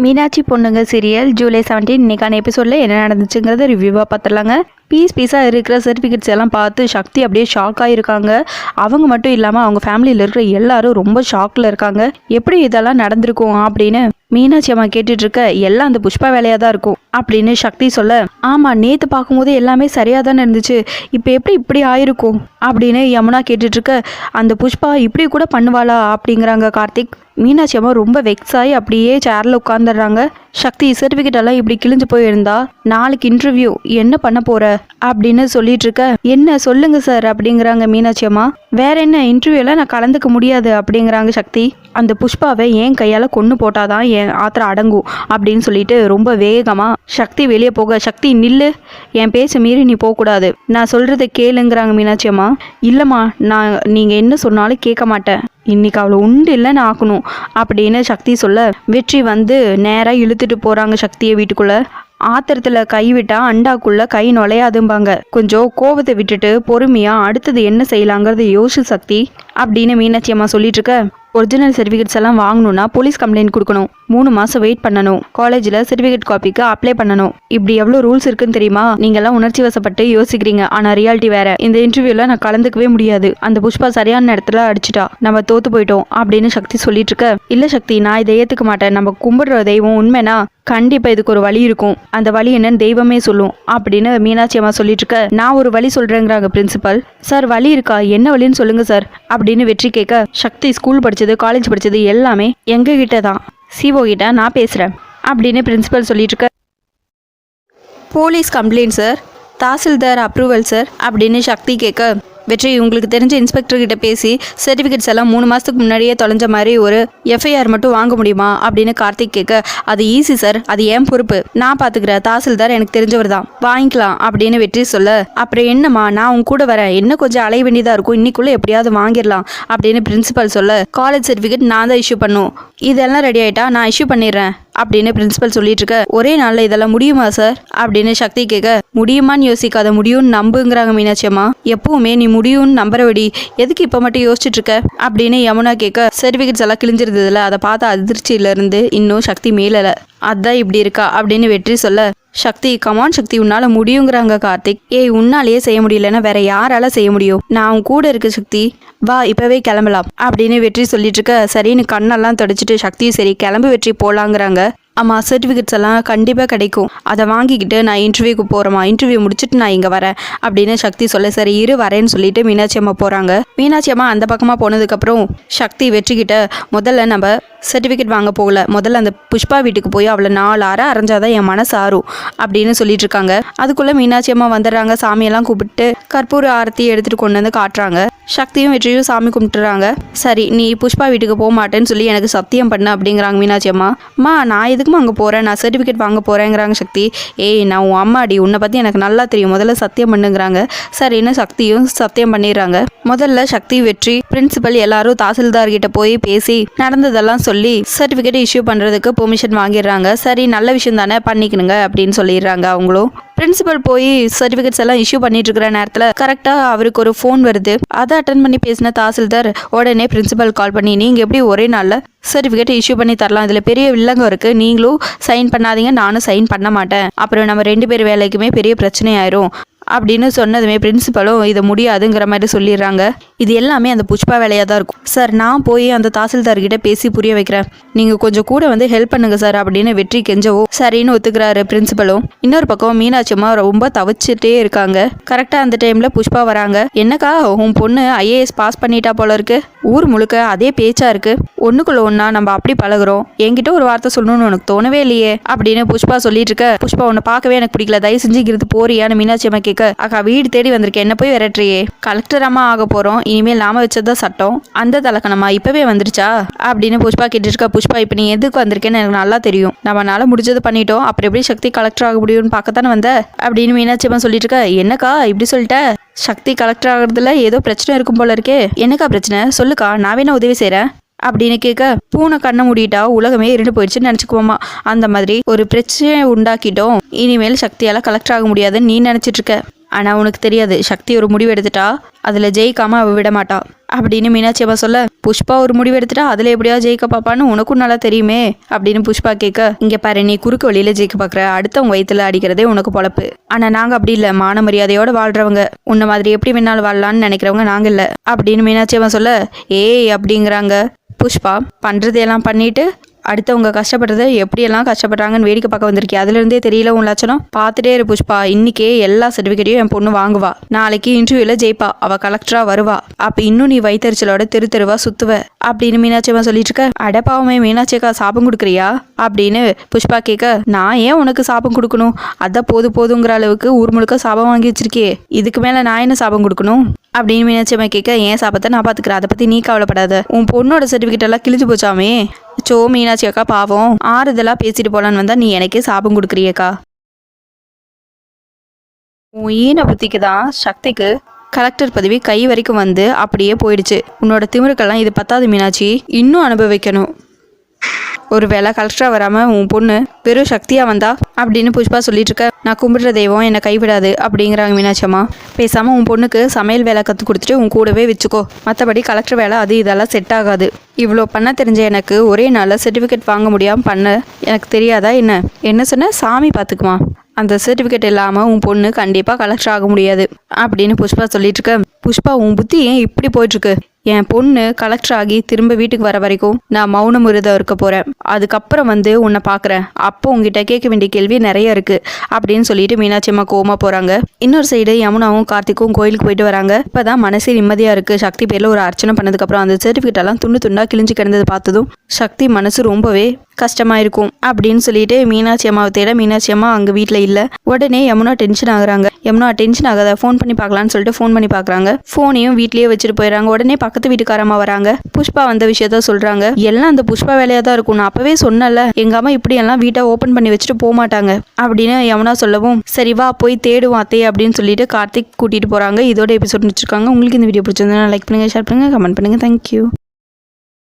மீனாட்சி பொண்ணுங்க சீரியல் ஜூலை 17 இன்னைக்கான எபிசோடில் என்ன நடந்துச்சுங்கிறத ரிவ்யூவாக பார்த்துடலாங்க. பீஸாக இருக்கிற சர்டிஃபிகேட்ஸ் எல்லாம் பார்த்து சக்தி அப்படியே ஷாக் ஆகிருக்காங்க. அவங்க மட்டும் இல்லாமல் அவங்க ஃபேமிலியில் இருக்கிற எல்லாரும் ரொம்ப ஷாக்கில் இருக்காங்க. எப்படி இதெல்லாம் நடந்திருக்கும் அப்படின்னு மீனாட்சி அம்மா கேட்டுட்டு இருக்க, எல்லாம் அந்த புஷ்பா வேலையாக தான் இருக்கும் அப்படின்னு சக்தி சொல்ல, ஆமாம் நேற்று பார்க்கும்போது எல்லாமே சரியாக தானே இருந்துச்சு, இப்போ எப்படி இப்படி ஆயிருக்கும் அப்படின்னு யமுனா கேட்டுட்டு இருக்க, அந்த புஷ்பா இப்படி கூட பண்ணுவாளா அப்படிங்கிறாங்க கார்த்திக். மீனாட்சி அம்மா ரொம்ப வெக்ஸ் ஆகி அப்படியே சேரில் உட்காந்துடுறாங்க. சக்தி சர்டிஃபிகேட் எல்லாம் இப்படி கிழிஞ்சு போயிருந்தா நாளைக்கு இன்டர்வியூ என்ன பண்ண போற அப்படின்னு சொல்லிட்டு இருக்க, என்ன சொல்லுங்க சார் அப்படிங்கிறாங்க மீனாட்சி அம்மா. வேற என்ன, இன்டர்வியூல நான் கலந்துக்க முடியாது அப்படிங்கிறாங்க சக்தி. அந்த புஷ்பாவை என் கையால் கொன்று போட்டாதான் என் ஆத்திரம் அடங்கும் அப்படின்னு சொல்லிட்டு ரொம்ப வேகமா சக்தி வெளியே போக, சக்தி நில்லு, என் பேச்ச மீறி நீ போகக்கூடாது, நான் சொல்றதை கேளுங்கிறாங்க மீனாட்சி அம்மா. இல்லைம்மா, நீங்கள் என்ன சொன்னாலும் கேட்க மாட்டேன், இன்னைக்கு அவளை உண்டு இல்லைன்னு ஆக்கணும் அப்படின்னு சக்தி சொல்ல, வெற்றி வந்து நேராக இழுத்துட்டு போகிறாங்க சக்தியை வீட்டுக்குள்ளே. ஆத்திரத்தில் கை விட்டா அண்டாக்குள்ள கை நுழையாதும்பாங்க, கொஞ்சம் கோபத்தை விட்டுட்டு பொறுமையாக அடுத்தது என்ன செய்யலாங்கிறத யோசி சக்தி அப்படின்னு மீனாட்சி அம்மா சொல்லிட்டு இருக்க, ஒரிஜினல் சர்டிஃபிகேட்ஸ் எல்லாம் வாங்கணும்னா போலீஸ் கம்ப்ளைண்ட் கொடுக்கணும், 3 மாதம் வெயிட் பண்ணணும், காலேஜில் சர்டிஃபிகேட் காப்பிக்கு அப்ளை பண்ணணும், இப்படி எவ்வளோ ரூல்ஸ் இருக்குன்னு தெரியுமா? நீங்கள்லாம் உணர்ச்சி வசப்பட்டு யோசிக்கிறீங்க, ஆனால் ரியாலிட்டி வேற. இந்த இன்டர்வியூவில் நான் கலந்துக்கவே முடியாது, அந்த புஷ்பா சரியான இடத்துல அடிச்சுட்டா, நம்ம தோத்து போயிட்டோம் அப்படின்னு சக்தி சொல்லிட்டு இருக்க, இல்லை சக்தி, நான் இதை ஏற்றுக்க மாட்டேன், நம்ம கும்பிடுற தெய்வம் உண்மைனா கண்டிப்பாக இதுக்கு ஒரு வழி இருக்கும், அந்த வழி என்னன்னு தெய்வமே சொல்லும் அப்படின்னு மீனாட்சி அம்மா சொல்லிட்டு இருக்க, நான் ஒரு வழி சொல்கிறேங்கிறாங்க பிரின்சிபல். சார் வழி இருக்கா, என்ன வழின்னு சொல்லுங்க சார் அப்படின்னு வெற்றி கேட்க, சக்தி ஸ்கூல் படித்தது காலேஜ் படித்தது எல்லாமே எங்ககிட்ட தான், சிஓ கிட்ட நான் பேசுகிறேன் அப்படின்னு பிரின்சிபல் சொல்லிட்டு இருக்க, police complaint sir, tahsildar approval sir அப்படின்னு சக்தி கேட்க, வெற்றி உங்களுக்கு தெரிஞ்ச இன்ஸ்பெக்டர்கிட்ட பேசி சர்டிஃபிகேட்ஸ் எல்லாம் 3 மாதத்துக்கு முன்னாடியே தொலைஞ்ச மாதிரி ஒரு எஃப்ஐஆர் மட்டும் வாங்க முடியுமா அப்படின்னு கார்த்திக் கேட்க, அது ஈஸி சார், அது ஏன் பொறுப்பு, நான் பார்த்துக்கிறேன், தாசில்தார் எனக்கு தெரிஞ்சவர் தான், வாங்கிக்கலாம் அப்படின்னு வெற்றி சொல்ல, அப்புறம் என்னம்மா நான் உங்க கூட வரேன், என்ன கொஞ்சம் அலைய வேண்டியதாக இருக்கும், இன்னைக்குள்ளே எப்படியாவது வாங்கிடலாம் அப்படின்னு பிரின்சிபல் சொல்ல, காலேஜ் சர்டிஃபிகேட் நான் தான் இஷ்யூ பண்ணும், இதெல்லாம் ரெடி ஆகிட்டா நான் இஷ்யூ பண்ணிடுறேன் அப்படின்னு பிரின்சிபல் சொல்லிட்டு இருக்க, ஒரே நாளில் இதெல்லாம் முடியுமா சார் அப்படின்னு சக்தி கேட்க, முடியுமான்னு யோசிக்காத, முடியும்னு நம்புங்கிறாங்க மீனாட்சி அம்மா. எப்பவுமே நீ முடியும்னு நம்புறபடி எதுக்கு இப்போ மட்டும் யோசிச்சுட்டு இருக்க அப்படின்னு யமுனா கேட்க, சர்டிஃபிகேட்ஸ் எல்லாம் கிழிஞ்சிருந்ததுல அதை பார்த்த அதிர்ச்சியிலேருந்து இன்னும் சக்தி மேலலை, அதான் இப்படி இருக்கா அப்படின்னு வெற்றி சொல்ல, சக்தி கமான் சக்தி உன்னால முடியுங்கிறாங்க கார்த்திக். ஏய் உன்னாலேயே செய்ய முடியலன்னா வேற யாரால செய்ய முடியும், நான் உன் கூட இருக்கு சக்தி, வா இப்பவே கிளம்பலாம் அப்படின்னு வெற்றி சொல்லிட்டு இருக்க, சரின்னு கண்ணெல்லாம் தொடச்சிட்டு சக்தியும் சரி கிளம்பு வெற்றி போலாங்கிறாங்க. ஆமா சர்டிஃபிகேட்ஸ் எல்லாம் கண்டிப்பாக கிடைக்கும், அதை வாங்கிக்கிட்டு நான் இன்டர்வியூக்கு போகிறேம்மா, இன்டர்வியூ முடிச்சுட்டு நான் இங்கே வரேன் அப்படின்னு சக்தி சொல்ல, சரி இரு வரேன்னு சொல்லிட்டு மீனாட்சி அம்மா போகிறாங்க. மீனாட்சி அம்மா அந்த பக்கமாக போனதுக்கப்புறம் சக்தி வெற்றிக்கிட்ட, முதல்ல நம்ம சர்டிஃபிகேட் வாங்க போகல, முதல்ல அந்த புஷ்பா வீட்டுக்கு போய் அவளை 4 அரை அரைஞ்சாதான் என் மனசு ஆறும் அப்படின்னு சொல்லிட்டு இருக்காங்க. அதுக்குள்ளே மீனாட்சி அம்மா வந்துடுறாங்க, சாமியெல்லாம் கூப்பிட்டு கற்பூர ஆரத்தி எடுத்துகிட்டு கொண்டு வந்து காட்டுறாங்க. சக்தியும் வெற்றியும் சாமி கும்பிட்டுறாங்க. சரி நீ புஷ்பா வீட்டுக்கு போக மாட்டேன்னு சொல்லி எனக்கு சத்தியம் பண்ண அப்படிங்கிறாங்க மீனாட்சி அம்மா. அம்மா நான் எதுக்குமா அங்கே போகிறேன், நான் சர்டிஃபிகேட் வாங்க போகிறேங்கிறாங்க சக்தி. ஏய் நான் உன் அம்மாடி, உன்னை பற்றி எனக்கு நல்லா தெரியும், முதல்ல சத்தியம் பண்ணுங்கிறாங்க. சரின்னு சக்தியும் சத்தியம் பண்ணிடுறாங்க. முதல்ல சக்தி வெற்றி பிரின்சிபல் எல்லாரும் தாசில்தார்கிட்ட போய் பேசி நடந்ததெல்லாம் சொல்லி சர்டிஃபிகேட் இஷ்யூ பண்ணுறதுக்கு பெர்மிஷன் வாங்கிடுறாங்க. சரி நல்ல விஷயம் தானே பண்ணிக்கணுங்க அப்படின்னு சொல்லிடுறாங்க. அவங்களும் பிரின்சிபல் போய் சர்டிஃபிகேட்ஸ் எல்லாம் இஷ்யூ பண்ணிட்டு இருக்கிற நேரத்தில் கரெக்டாக அவருக்கு ஒரு ஃபோன் வருது. அதை அட்டன் பண்ணி பேசின தாசில்தார் உடனே பிரின்சிபல் கால் பண்ணி, நீங்கள் எப்படி ஒரே நாளில் சர்டிஃபிகேட் இஷ்யூ பண்ணி தரலாம், இதில் பெரிய வில்லங்கம் இருக்குது, நீங்களும் சைன் பண்ணாதீங்க, நானும் சைன் பண்ண மாட்டேன், அப்புறம் நம்ம 2 பேர் வேலைக்குமே பெரிய பிரச்சனை ஆயிரும் அப்படின்னு சொன்னதுமே பிரின்சிபலும் இதை முடியாதுங்கிற மாதிரி சொல்லிடுறாங்க. இது எல்லாமே அந்த புஷ்பா வேலையாக தான் இருக்கும் சார், நான் போய் அந்த தாசில்தார்கிட்ட பேசி புரிய வைக்கிறேன், நீங்கள் கொஞ்சம் கூட வந்து ஹெல்ப் பண்ணுங்க சார் அப்படின்னு வெற்றி கெஞ்சவோ சரின்னு ஒத்துக்கிறாரு பிரின்சிபலும். இன்னொரு பக்கம் மீனாட்சி அம்மா ரொம்ப தவிச்சிட்டே இருக்காங்க. கரெக்டாக அந்த டைமில் புஷ்பா வராங்க. என்னக்கா உன் பொண்ணு ஐஏஎஸ் பாஸ் பண்ணிட்டா போல இருக்கு, ஊர் முழுக்க அதே பேச்சா இருக்கு, ஒன்றுக்குள்ள ஒன்றா நம்ம அப்படி பழகுறோம், என்கிட்ட ஒரு வார்த்தை சொல்லணும்னு உனக்கு தோணவே இல்லையே அப்படின்னு புஷ்பா சொல்லிட்டு இருக்க, புஷ்பா உன்னை பார்க்கவே எனக்கு பிடிக்கல, தயவு செஞ்சுக்கிறது போறியான்னு மீனாட்சி அம்மா கேட்க, அக்கா வீடு தேடி வந்திருக்கேன், என்ன போய் விரட்டுறியே, கலெக்டர் அம்மா ஆக போறோம், இனிமேல் நாம வச்சதான் சட்டம், அந்த தலக்கணமா இப்பவே வந்துருச்சா அப்படின்னு புஷ்பா கேட்டுருக்கா. புஷ்பா இப்ப நீ எதுக்கு வந்திருக்கேன்னு எனக்கு நல்லா தெரியும், நம்மளால முடிஞ்சது பண்ணிட்டோம், அப்புறம் எப்படி சக்தி கலெக்டர் ஆக முடியும்னு பார்க்கத்தானே வந்த அப்படின்னு மீனாட்சி அம்மா சொல்லிட்டு இருக்கா. என்னக்கா இப்படி சொல்லிட்ட, சக்தி கலெக்டர் ஆகுறதுல ஏதோ பிரச்சனை இருக்கும் போல இருக்கே, என்னக்கா பிரச்சனை சொல்லுக்கா, நான் வேணா உதவி செய்றேன் அப்படின்னு கேட்க, பூனை கண்ணை மூடிட்டா உலகமே இருண்டு போயிடுச்சுன்னு நினச்சிக்குவோமா, அந்த மாதிரி ஒரு பிரச்சனையை உண்டாக்கிட்டோம், இனிமேல் சக்தியால் கலெக்டர் ஆக முடியாதுன்னு நீ நினச்சிட்டு இருக்க ஆனால் உனக்கு தெரியாது, சக்தி ஒரு முடிவு எடுத்துட்டா அதில் ஜெயிக்காமல் அவள் விட மாட்டா அப்படின்னு மீனாட்சி அம்மா சொல்ல, புஷ்பா ஒரு முடிவு எடுத்துட்டா அதில் எப்படியா ஜெயிக்க பாப்பான்னு உனக்கும் நல்லா தெரியுமே அப்படின்னு புஷ்பா கேட்க, இங்கே பாரு, நீ குறுக்கு வழியில் ஜெயிக்க பார்க்குற, அடுத்தவங்க வயிற்றுல அடிக்கிறதே உனக்கு பொழப்பு. ஆனால் நாங்கள் அப்படி இல்லை, மான மரியாதையோடு வாழ்கிறவங்க, உன்ன மாதிரி எப்படி வேணாலும் வாழலான்னு நினைக்கிறவங்க நாங்கள் இல்லை அப்படின்னு மீனாட்சி அம்மா சொல்ல, ஏய் அப்படிங்கிறாங்க புஷ்பா. பண்ணுறதையெல்லாம் பண்ணிட்டு அடுத்தவங்க கஷ்டப்படுறத எப்படியெல்லாம் கஷ்டப்படுறாங்கன்னு வேடிக்கை பார்க்க வந்திருக்கேன், அதுலேருந்தே தெரியல உன் லட்சணம். பார்த்துட்டே இரு புஷ்பா, இன்னைக்கே எல்லா சர்டிஃபிகேட்டையும் என் பொண்ணு வாங்குவா, நாளைக்கு இன்டர்வியூவில் ஜெயிப்பா, அவள் கலெக்டராக வருவா, அப்போ இன்னும் நீ வயிற்றுச்சலோட தெருவா சுற்றுவ அப்படின்னு மீனாட்சியம்மா சொல்லிட்டு இருக்க. அடப்பாவுமே மீனாட்சியக்கா சாபம் கொடுக்குறியா அப்படின்னு புஷ்பா கேட்க, நான் ஏன் உனக்கு சாபம் கொடுக்கணும், அதான் போதுங்கிற அளவுக்கு ஊர் முழுக்க சாபம் வாங்கி வச்சிருக்கே, இதுக்கு மேலே நான் என்ன சாபம் கொடுக்கணும் அப்படின்னு மீனாட்சியம்மா கேட்க, ஏன் சாபத்தை நான் பார்த்துக்கிறேன், அதை பற்றி நீ கவலைப்படாத, உன் பொண்ணோட சர்டிஃபிகேட் எல்லாம் கிழிஞ்சு போச்சாமே. சோ மீனாட்சி அக்கா பாவம், ஆறுதலாக பேசிட்டு போலான்னு வந்தா நீ எனக்கே சாபம் கொடுக்குறியக்கா. உன் ஈன புத்திக்கு தான் சக்திக்கு கலெக்டர் பதவி கை வரைக்கும் வந்து அப்படியே போயிடுச்சு. உன்னோட திமிருக்கெல்லாம் இது பத்தாது மீனாட்சி, இன்னும் அனுபவிக்கணும். ஒரு வேளை கலெக்டராக வராமல் உன் பொண்ணு வெறும் சக்தியாக வந்தா அப்படின்னு புஷ்பா சொல்லிட்டு இருக்க. நான் கும்பிடுற தெய்வம் என்னை கைவிடாது அப்படிங்கிறாங்க மீனாட்சி அம்மா. பேசாமல் உன் பொண்ணுக்கு சமையல் வேலை கற்றுக் கொடுத்துட்டு உன் கூடவே வச்சுக்கோ, மற்றபடி கலெக்டர் வேலை அது இதெல்லாம் செட் ஆகாது. இவ்வளோ பண்ண தெரிஞ்ச எனக்கு ஒரே நாளில் சர்டிஃபிகேட் வாங்க முடியாமல் பண்ண எனக்கு தெரியாதா என்ன சொன்ன, சாமி பார்த்துக்குமா, அந்த சர்டிஃபிகேட் இல்லாமல் உன் பொண்ணு கண்டிப்பாக கலெக்டர் ஆக முடியாது அப்படின்னு புஷ்பா சொல்லிட்டு இருக்க. புஷ்பா, உன் புத்தி ஏன் இப்படி போயிட்டுருக்கு, என் பொண்ணு கலெக்டர் ஆகி திரும்ப வீட்டுக்கு வர வரைக்கும் நான் மௌன விரதம் இருக்க போகிறேன், அதுக்கப்புறம் வந்து உன்னை பார்க்குறேன், அப்போ உங்ககிட்ட கேட்க வேண்டிய கேள்வி நிறைய இருக்குது அப்படின்னு சொல்லிட்டு மீனாட்சி அம்மா கோவமாக போகிறாங்க. இன்னொரு சைடு யமுனாவும் கார்த்திக்கும் கோயிலுக்கு போயிட்டு வராங்க. இப்போ தான் மனசே நிம்மதியாக இருக்குது. சக்தி பேரில் ஒரு அர்ச்சனை பண்ணதுக்கப்புறம் அந்த சர்டிஃபிகேட் எல்லாம் துண்டாக கிழிஞ்சு கிடந்தது பார்த்ததும் சக்தி மனசு ரொம்பவே கஷ்டமாக இருக்கும் அப்படின்னு சொல்லிட்டு மீனாட்சி அம்மாவை தேட மீனாட்சி அம்மா அங்கே வீட்டில் இல்லை. உடனே யமுனா டென்ஷன் ஆகுறாங்க. யமுனா டென்ஷன் ஆகாத, ஃபோன் பண்ணி பார்க்கலான்னு சொல்லிட்டு ஃபோன் பண்ணி பார்க்குறாங்க. ஃபோனையும் வீட்லேயே வச்சுட்டு போயிடறாங்க. உடனே பக்கத்து வீட்டுக்காரம்மா வராங்க. புஷ்பா வந்த விஷயத்த சொல்கிறாங்க. எல்லாம் அந்த புஷ்பா வேலையாக தான் இருக்கும், நான் அப்போவே சொன்னல, எங்கள் அம்மா இப்படி எல்லாம் வீட்டை ஓப்பன் பண்ணி வச்சுட்டு போக மாட்டாங்க அப்படின்னு யமுனா சொல்லவும், சரி வா போய் தேடுவோம் அத்தையே அப்படின்னு சொல்லிட்டு கார்த்திக் கூட்டிகிட்டு போகிறாங்க. இதோட எபிசோட் முடிச்சிருக்காங்க. உங்களுக்கு இந்த வீடியோ பிடிச்சிருந்தா லைக் பண்ணுங்கள், ஷேர் பண்ணுங்கள், கமெண்ட் பண்ணுங்கள். தேங்க்யூ.